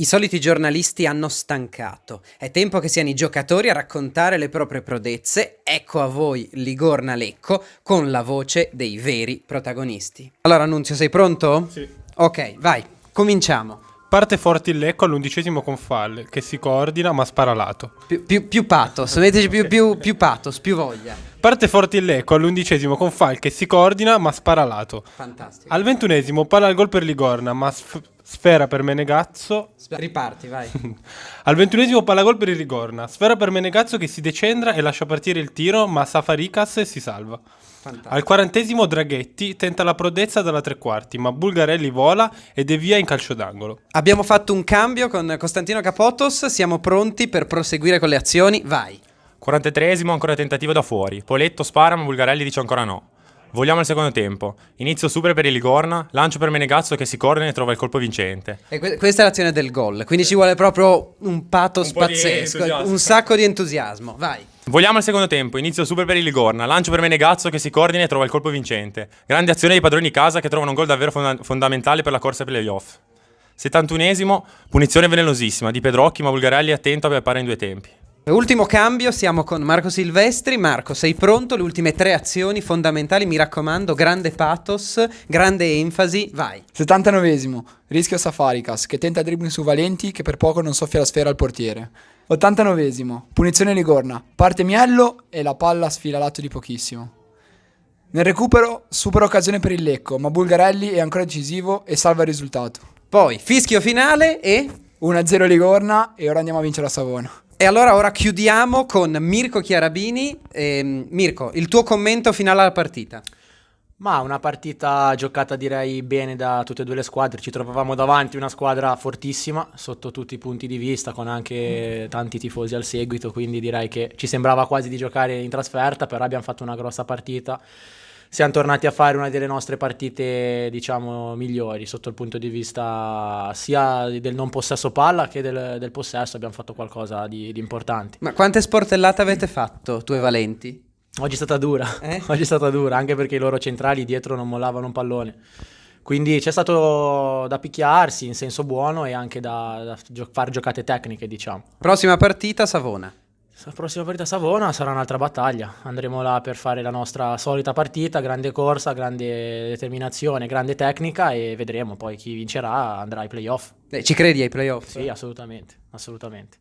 soliti giornalisti hanno stancato. È tempo che siano i giocatori a raccontare le proprie prodezze. Ecco a voi Ligorna-Lecco con la voce dei veri protagonisti. Allora, Annunzio, sei pronto? Sì. Ok, vai, cominciamo. Parte forte il Lecco all'11° con Fall, che si coordina ma spara lato. Più pathos, metteci più pathos, più voglia. Parte forte il Lecco all'11° con Fall, che si coordina ma spara lato. Fantastico. Al 21° palla al gol per Ligorna, ma sfera per Menegazzo. Riparti, vai. Al 21° palla gol per il Ligorna, sfera per Menegazzo che si decendra e lascia partire il tiro, ma Safarikas si salva. Fantastico. Al 40° Draghetti tenta la prodezza dalla tre quarti, ma Bulgarelli vola ed è via in calcio d'angolo. Abbiamo fatto un cambio con Costantino Capotos, siamo pronti per proseguire con le azioni, vai. 43esimo, ancora tentativo da fuori. Poletto spara, ma Bulgarelli dice ancora no. Vogliamo il secondo tempo. Inizio super per il Ligorna, lancio per Menegazzo che si coordina e trova il colpo vincente. E questa è l'azione del gol, quindi ci vuole proprio un pathos Un po' di pazzesco, entusiasmo. un sacco di entusiasmo, vai. Vogliamo il secondo tempo. Inizio super per il Ligorna, lancio per Menegazzo che si coordina e trova il colpo vincente. Grande azione dei padroni di casa che trovano un gol davvero fondamentale per la corsa ai playoff. 71esimo, punizione velenosissima di Pedrocchi, ma Bulgarelli è attento a pare in due tempi. Ultimo cambio, siamo con Marco Silvestri. Marco, sei pronto? Le ultime 3 azioni fondamentali, mi raccomando, grande pathos, grande enfasi, vai. 79esimo, rischio Safarikas che tenta dribbling su Valenti che per poco non soffia la sfera al portiere. 89esimo, punizione Ligorna, parte Miello e la palla sfila lato di pochissimo. Nel recupero super occasione per il Lecco, ma Bulgarelli è ancora decisivo e salva il risultato. Poi, fischio finale e... 1-0 Ligorna e ora andiamo a vincere a Savona. E allora ora chiudiamo con Mirko Chiarabini. Mirko, il tuo commento finale alla partita. Ma una partita giocata direi bene da tutte e due le squadre, ci trovavamo davanti una squadra fortissima sotto tutti i punti di vista con anche tanti tifosi al seguito, quindi direi che ci sembrava quasi di giocare in trasferta, però abbiamo fatto una grossa partita, siamo tornati a fare una delle nostre partite diciamo migliori sotto il punto di vista sia del non possesso palla che del possesso, abbiamo fatto qualcosa di importante. Ma quante sportellate avete fatto, tu e Valenti? Oggi è stata dura, Oggi è stata dura, anche perché i loro centrali dietro non mollavano un pallone. Quindi c'è stato da picchiarsi in senso buono e anche da fare giocate tecniche, diciamo. Prossima partita, Savona. La prossima partita a Savona sarà un'altra battaglia. Andremo là per fare la nostra solita partita, grande corsa, grande determinazione, grande tecnica e vedremo poi chi vincerà andrà ai playoff. Ci credi ai playoff? Sì, assolutamente, assolutamente.